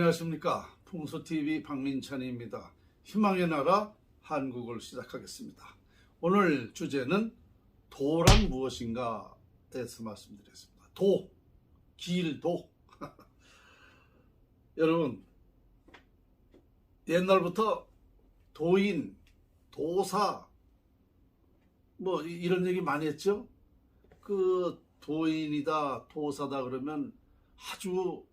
안녕하십니까. 풍수TV 박민찬입니다. 희망의 나라 한국을 시작하겠습니다. 오늘 주제는 도란 무엇인가에서 말씀드리겠습니다. 도, 길도. 여러분, 옛날부터 도인, 도사 뭐 이런 얘기 많이 했죠. 그 도인이다, 도사다 그러면 아주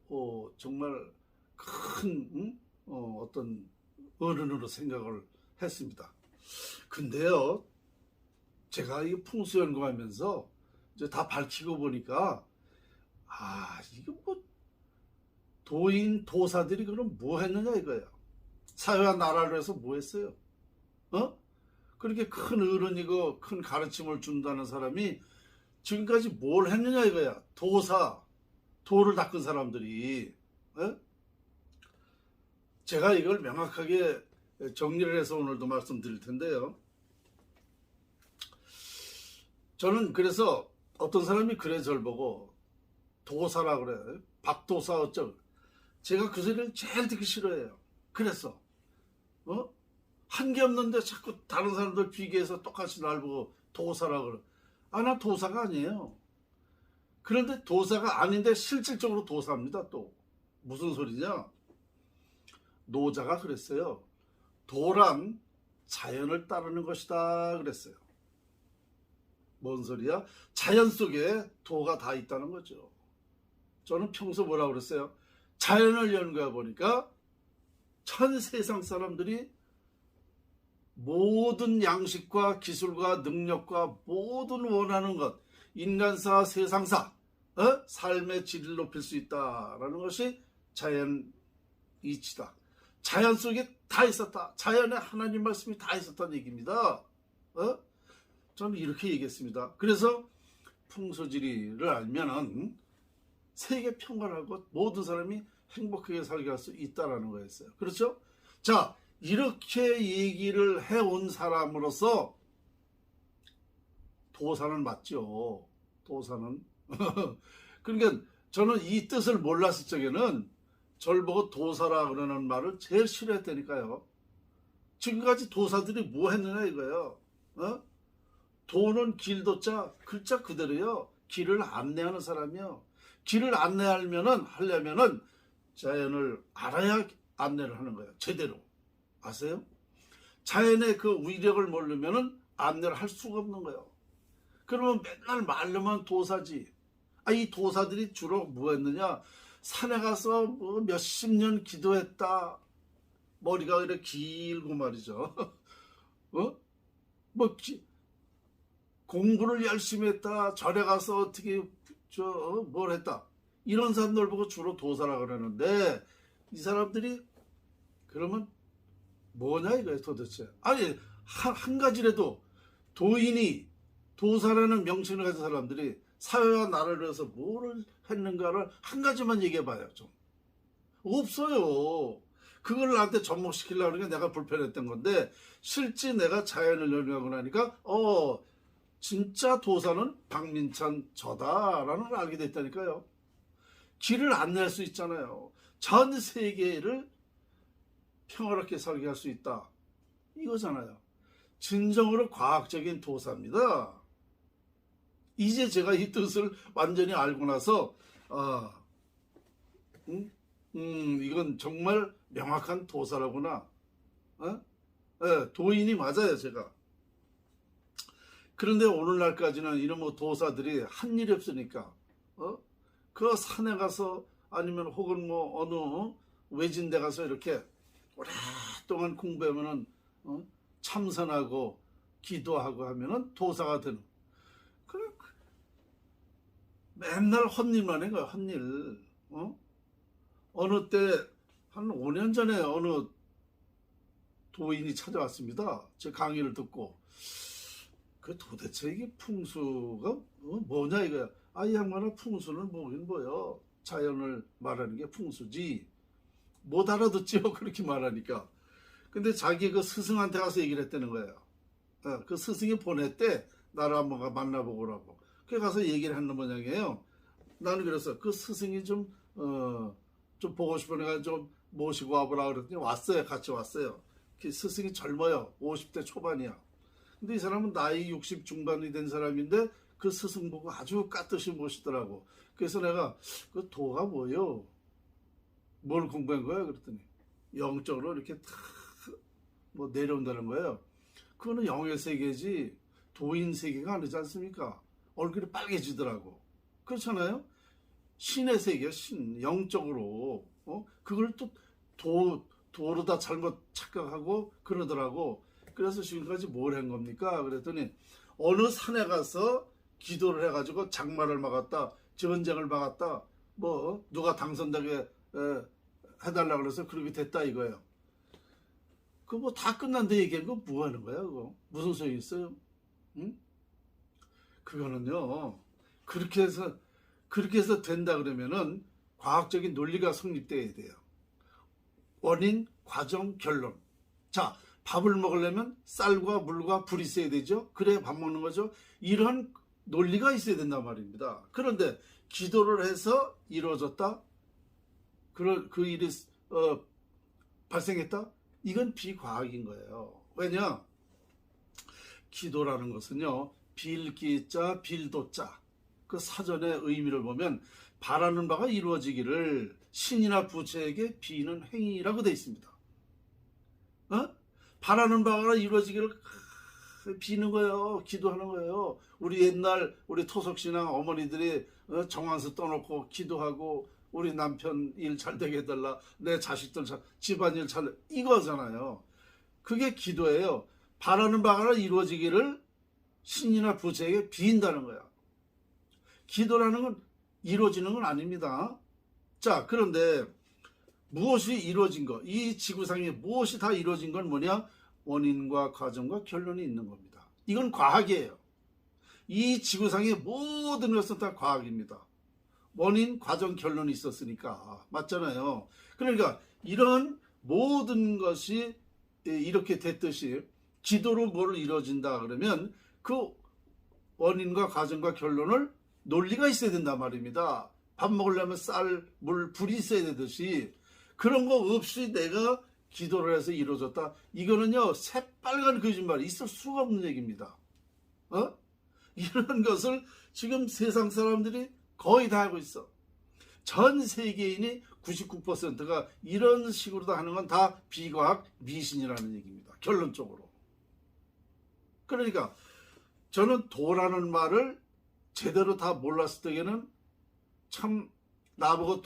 정말 큰 어떤 어른으로 생각을 했습니다. 근데요, 제가 이 풍수 연구하면서 이제 다 밝히고 보니까 이거 뭐 도인 도사들이 그럼 뭐 했느냐 이거예요. 사회와 나라를 위해서 뭐 했어요? 그렇게 큰 어른이고 큰 가르침을 준다는 사람이 지금까지 뭘 했느냐 이거야. 도사, 도를 닦은 사람들이. 제가 이걸 명확하게 정리를 해서 오늘도 말씀드릴 텐데요. 저는 그래서 어떤 사람이 그래 절 보고 도사라 그래. 박도사 어쩌고. 제가 그 소리를 제일 듣기 싫어해요. 그래서 한 게 없는데 자꾸 다른 사람들 비교해서 똑같이 날 보고 도사라 그래. 나 도사가 아니에요. 그런데 도사가 아닌데 실질적으로 도사입니다. 또 무슨 소리냐? 노자가 그랬어요. 도란 자연을 따르는 것이다 그랬어요. 뭔 소리야? 자연 속에 도가 다 있다는 거죠. 저는 평소 뭐라고 그랬어요? 자연을 연구해 보니까 전 세상 사람들이 모든 양식과 기술과 능력과 모든 원하는 것, 인간사, 세상사, 삶의 질을 높일 수 있다라는 것이 자연 이치다. 자연 속에 다 있었다. 자연에 하나님 말씀이 다 있었다는 얘기입니다. 저는 이렇게 얘기했습니다. 그래서 풍수지리를 알면은 세계 평화라고 모든 사람이 행복하게 살게 할 수 있다라는 거였어요. 그렇죠? 자, 이렇게 얘기를 해온 사람으로서 도사는 맞죠. 도사는. 그러니까 저는 이 뜻을 몰랐을 적에는 절 보고 도사라 그러는 말을 제일 싫어했다니까요. 지금까지 도사들이 뭐 했느냐 이거예요. 도는 길도자 글자 그대로요. 길을 안내하는 사람이요. 길을 하려면은 자연을 알아야 안내를 하는 거예요. 제대로. 아세요? 자연의 그 위력을 모르면은 안내를 할 수가 없는 거예요. 그러면 맨날 말로만 도사지. 이 도사들이 주로 뭐 했느냐? 산에 가서 뭐 몇십 년 기도했다. 머리가 이렇게 길고 말이죠. 공부를 열심히 했다. 절에 가서 어떻게 뭘 했다. 이런 사람들 보고 주로 도사라 그러는데 이 사람들이 그러면 뭐냐 이거예요 도대체. 한 가지라도 도인이 도사라는 명칭을 가진 사람들이 사회와 나라를 위해서 뭐를 했는가를 한 가지만 얘기해봐요. 좀 없어요. 그걸 나한테 접목시키려고 하는 게 내가 불편했던 건데 실제 내가 자연을 연구하고 나니까 진짜 도사는 박민찬 저다라는 걸 알게 됐다니까요. 길을 안내할 수 있잖아요. 전 세계를 평화롭게 살게 할 수 있다. 이거잖아요. 진정으로 과학적인 도사입니다. 이제 제가 이 뜻을 완전히 알고 나서 이건 정말 명확한 도사라구나. 도인이 맞아요 제가. 그런데 오늘날까지는 이런 도사들이 한 일이 없으니까 그 산에 가서 아니면 혹은 어느 외진 데 가서 이렇게 오랫동안 공부하면은 참선하고 기도하고 하면은 도사가 되는. 맨날 헛일만 한 거야. 헛일. 어느 때 한 5년 전에 어느 도인이 찾아왔습니다. 제 강의를 듣고 그 도대체 이게 풍수가 뭐냐 이거야. 이 양반은 풍수는 뭐긴 뭐요. 자연을 말하는 게 풍수지. 못 알아듣죠. 그렇게 말하니까. 근데 자기 그 스승한테 가서 얘기를 했다는 거예요. 그 스승이 보냈대. 나를 한번 만나보고 오라고. 그래 가서 얘기를 하는 모양이에요. 나는 그래서 그 스승이 좀 보고 싶으니까 좀 모시고 와보라 그랬더니 왔어요. 같이 왔어요. 그 스승이 젊어요. 50대 초반이야. 근데 이 사람은 나이 60 중반이 된 사람인데 그 스승 보고 아주 깍듯이 모시더라고. 그래서 내가 그 도가 뭐요? 뭘 공부한 거야? 그랬더니 영적으로 이렇게 뭐 내려온다는 거예요. 그거는 영의 세계지 도인 세계가 아니지 않습니까? 얼굴이 빨개지더라고. 그렇잖아요? 신의 세계, 신, 영적으로 그걸 또 도로다 잘못 착각하고 그러더라고. 그래서 지금까지 뭘 한 겁니까? 그랬더니 어느 산에 가서 기도를 해가지고 장마를 막았다, 전쟁을 막았다, 뭐 누가 당선되게 해달라 그래서 그렇게 됐다 이거예요. 그 뭐 다 끝난데 얘기한 거 뭐 하는 거야? 그거 무슨 소용이 있어요? 응? 그거는요. 그렇게 해서 된다 그러면은 과학적인 논리가 성립돼야 돼요. 원인, 과정, 결론. 자, 밥을 먹으려면 쌀과 물과 불이 있어야 되죠. 그래야 밥 먹는 거죠. 이런 논리가 있어야 된단 말입니다. 그런데 기도를 해서 이루어졌다. 그 일이 발생했다. 이건 비과학인 거예요. 왜냐? 기도라는 것은요. 빌기자 빌도자 그 사전의 의미를 보면 바라는 바가 이루어지기를 신이나 부처에게 비는 행위라고 되어 있습니다. 바라는 바가 이루어지기를 비는 거예요. 기도하는 거예요. 우리 옛날 우리 토속신앙 어머니들이 정한수 떠놓고 기도하고 우리 남편 일 잘 되게 해달라, 내 자식들 집안일 잘, 이거잖아요. 그게 기도예요. 바라는 바가 이루어지기를 신이나 부처에게 빈다는 거야. 기도라는 건 이루어지는 건 아닙니다. 자, 그런데 무엇이 이루어진 거, 이 지구상에 무엇이 다 이루어진 건 뭐냐? 원인과 과정과 결론이 있는 겁니다. 이건 과학이에요. 이 지구상의 모든 것은 다 과학입니다. 원인, 과정, 결론이 있었으니까. 맞잖아요. 그러니까 이런 모든 것이 이렇게 됐듯이 기도로 뭘 이루어진다 그러면 그 원인과 과정과 결론을 논리가 있어야 된단 말입니다. 밥 먹으려면 쌀, 물, 불이 있어야 되듯이 그런 거 없이 내가 기도를 해서 이루어졌다. 이거는요, 새빨간 거짓말이 있을 수가 없는 얘기입니다. 이런 것을 지금 세상 사람들이 거의 다 하고 있어. 전 세계인이 99%가 이런 식으로 다 하는 건 다 비과학 미신이라는 얘기입니다. 결론적으로. 그러니까 저는 도라는 말을 제대로 다 몰랐을 때에는 참 나보고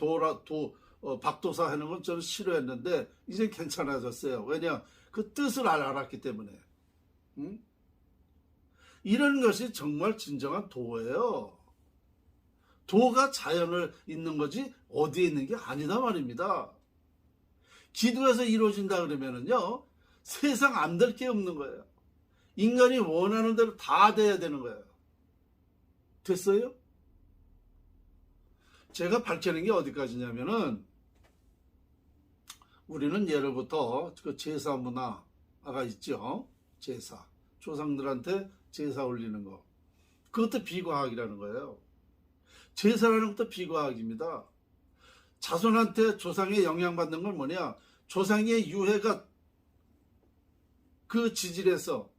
박도사 하는 건 저는 싫어했는데 이제 괜찮아졌어요. 왜냐? 그 뜻을 알았기 때문에. 이런 것이 정말 진정한 도예요. 도가 자연을 있는 거지 어디에 있는 게 아니다 말입니다. 기도에서 이루어진다 그러면은요, 세상 안 될 게 없는 거예요. 인간이 원하는 대로 다 돼야 되는 거예요. 됐어요? 제가 밝히는 게 어디까지냐면은 우리는 예로부터 그 제사 문화가 있죠. 제사. 조상들한테 제사 올리는 거. 그것도 비과학이라는 거예요. 제사라는 것도 비과학입니다. 자손한테 조상의 영향받는 건 뭐냐? 조상의 유해가 그 지질에서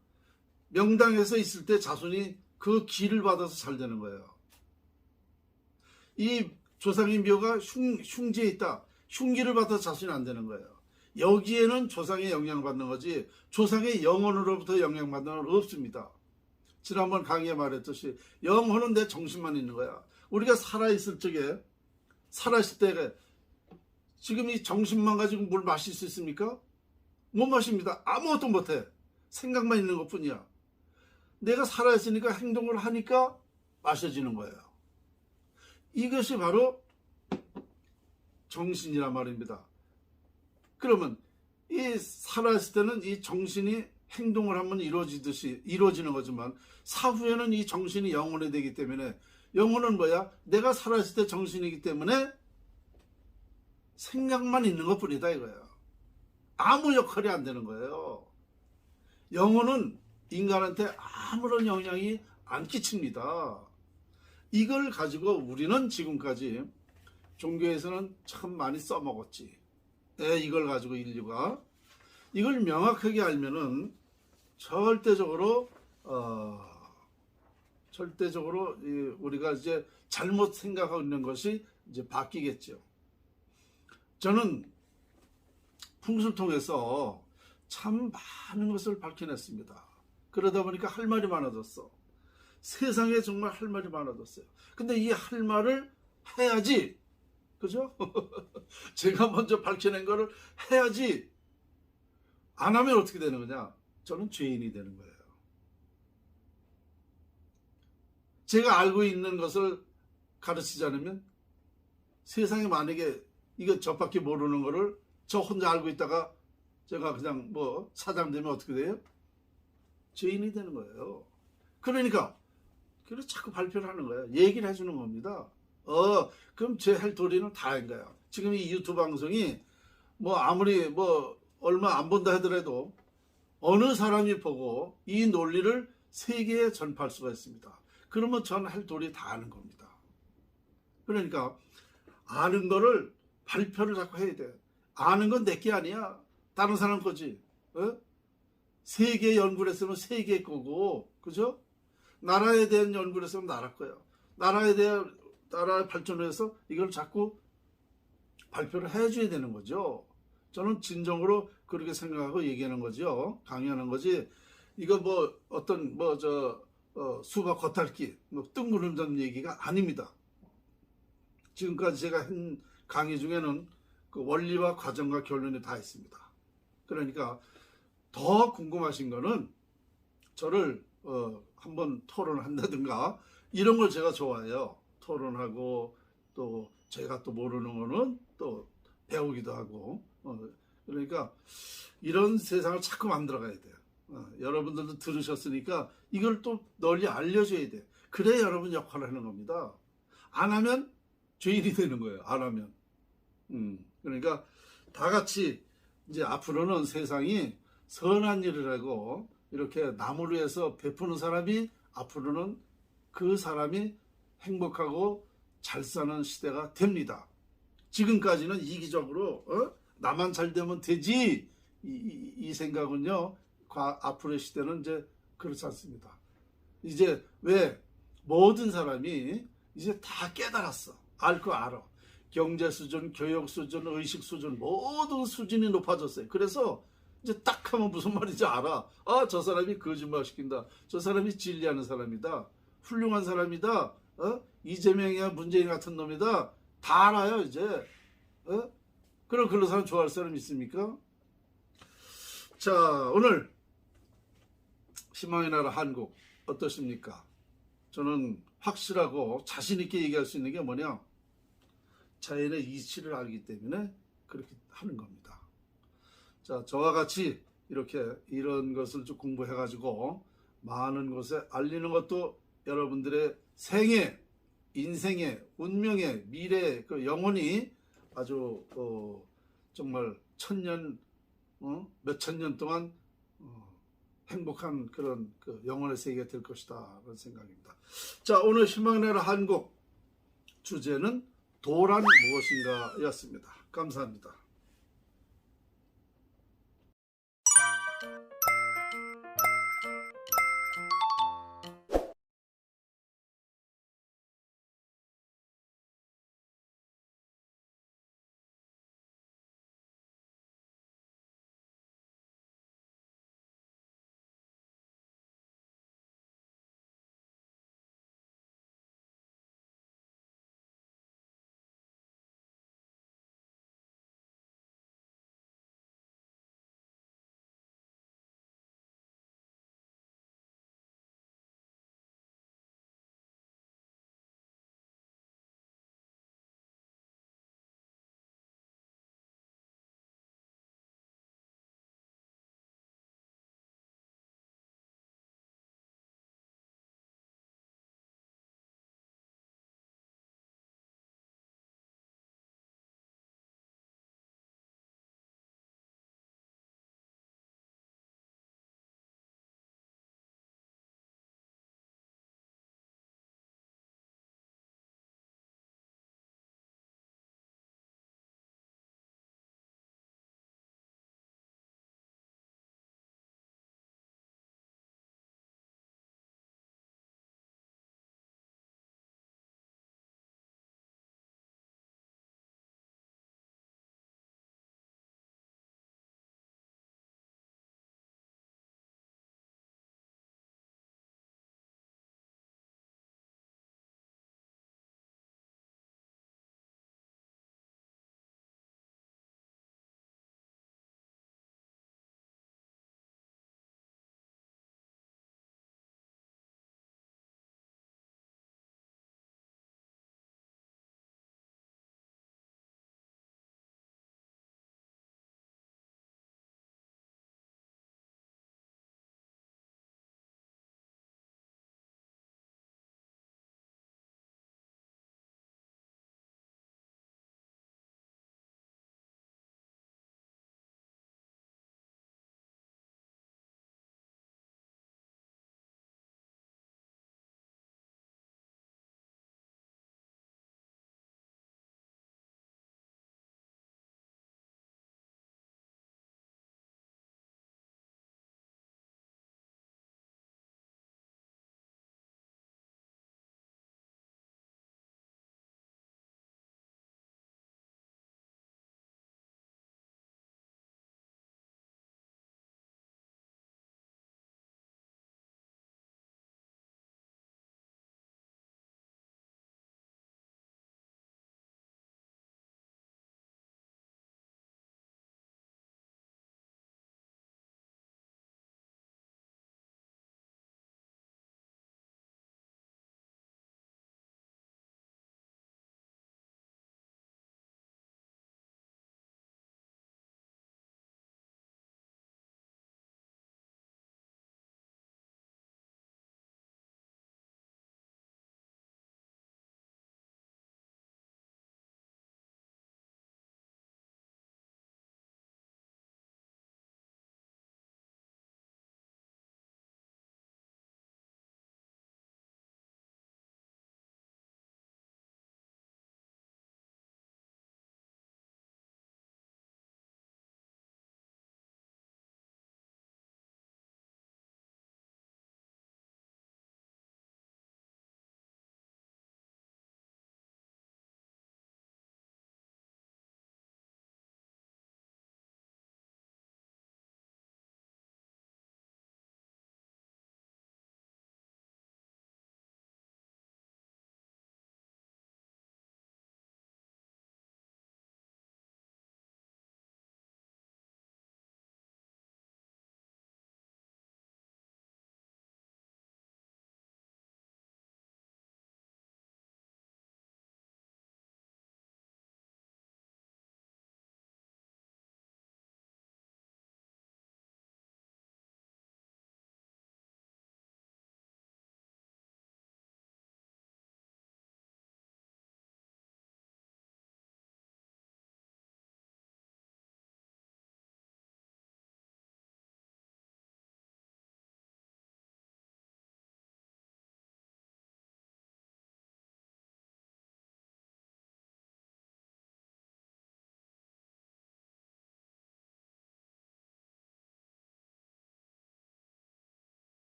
명당에서 있을 때 자손이 그 기를 받아서 잘 되는 거예요. 이 조상의 묘가 흉지에 있다. 흉기를 받아서 자손이 안 되는 거예요. 여기에는 조상의 영향받는 거지 조상의 영혼으로부터 영향받는 건 없습니다. 지난번 강의에 말했듯이 영혼은 내 정신만 있는 거야. 우리가 살아있을 적에, 살아있을 때 지금 이 정신만 가지고 물 마실 수 있습니까? 못 마십니다. 아무것도 못해. 생각만 있는 것뿐이야. 내가 살아있으니까 행동을 하니까 마셔지는 거예요. 이것이 바로 정신이란 말입니다. 그러면 이 살아있을 때는 이 정신이 행동을 하면 이루어지는 거지만 사후에는 이 정신이 영혼이 되기 때문에 영혼은 뭐야? 내가 살아있을 때 정신이기 때문에 생각만 있는 것뿐이다 이거예요. 아무 역할이 안 되는 거예요. 영혼은 인간한테 아무런 영향이 안 끼칩니다. 이걸 가지고 우리는 지금까지 종교에서는 참 많이 써먹었지. 이걸 가지고 인류가 이걸 명확하게 알면은 절대적으로 우리가 이제 잘못 생각하고 있는 것이 이제 바뀌겠죠. 저는 풍수를 통해서 참 많은 것을 밝혀냈습니다. 그러다 보니까 할 말이 많아졌어. 세상에 정말 할 말이 많아졌어요. 근데 이 할 말을 해야지, 그죠? 제가 먼저 밝혀낸 거를 해야지. 안 하면 어떻게 되는 거냐? 저는 죄인이 되는 거예요. 제가 알고 있는 것을 가르치지 않으면 세상에 만약에 이거 저밖에 모르는 거를 저 혼자 알고 있다가 제가 그냥 뭐 사장 되면 어떻게 돼요? 죄인이 되는 거예요. 그러니까 그래서 자꾸 발표를 하는 거예요. 얘기를 해주는 겁니다. 그럼 제 할 도리는 다 한 거예요. 지금 이 유튜브 방송이 뭐 아무리 뭐 얼마 안 본다 하더라도 어느 사람이 보고 이 논리를 세계에 전파할 수가 있습니다. 그러면 전 할 도리 다 아는 겁니다. 그러니까 아는 거를 발표를 자꾸 해야 돼. 아는 건 내게 아니야. 다른 사람 거지. 세계 연구를 했으면 세계 거고, 그죠? 나라에 대한 연구를 했으면 나라 거예요. 나라에 대한 나라의 발전을 해서 이걸 자꾸 발표를 해줘야 되는 거죠. 저는 진정으로 그렇게 생각하고 얘기하는 거죠. 강의하는 거지. 이거 뭐 어떤 수박 겉핥기, 뭐 뜬구름잡는 얘기가 아닙니다. 지금까지 제가 한 강의 중에는 그 원리와 과정과 결론이 다 있습니다. 그러니까 더 궁금하신 거는 저를 한번 토론을 한다든가 이런 걸 제가 좋아해요. 토론하고 또 제가 또 모르는 거는 또 배우기도 하고 그러니까 이런 세상을 자꾸 만들어 가야 돼요. 여러분들도 들으셨으니까 이걸 또 널리 알려줘야 돼. 그래야 여러분 역할을 하는 겁니다. 안 하면 죄인이 되는 거예요. 안 하면. 그러니까 다 같이 이제 앞으로는 세상이 선한 일을 하고 이렇게 남을 위해서 베푸는 사람이 앞으로는 그 사람이 행복하고 잘 사는 시대가 됩니다. 지금까지는 이기적으로 나만 잘 되면 되지 이 생각은요. 앞으로의 시대는 이제 그렇지 않습니다. 이제 왜 모든 사람이 이제 다 깨달았어. 알 거 알아. 경제 수준, 교육 수준, 의식 수준 모든 수준이 높아졌어요. 그래서 이제 딱 하면 무슨 말인지 알아. 저 사람이 거짓말 시킨다. 저 사람이 진리하는 사람이다. 훌륭한 사람이다. 이재명이야 문재인 같은 놈이다. 다 알아요 이제. 그럼 그런 사람 좋아할 사람 있습니까? 자, 오늘 희망의 나라 한국 어떠십니까? 저는 확실하고 자신 있게 얘기할 수 있는 게 뭐냐? 자연의 이치를 알기 때문에 그렇게 하는 겁니다. 자, 저와 같이 이렇게 이런 것을 좀 공부해가지고 많은 곳에 알리는 것도 여러분들의 생애, 인생의, 운명의, 미래, 그 영혼이 아주 정말 천년, 몇천 년 동안 행복한 그런 그 영혼의 세계가 될 것이다 그런 생각입니다. 자, 오늘 희망의 나라 한국 주제는 도란 무엇인가 였습니다. 감사합니다.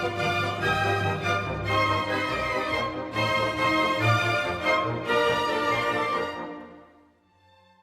네.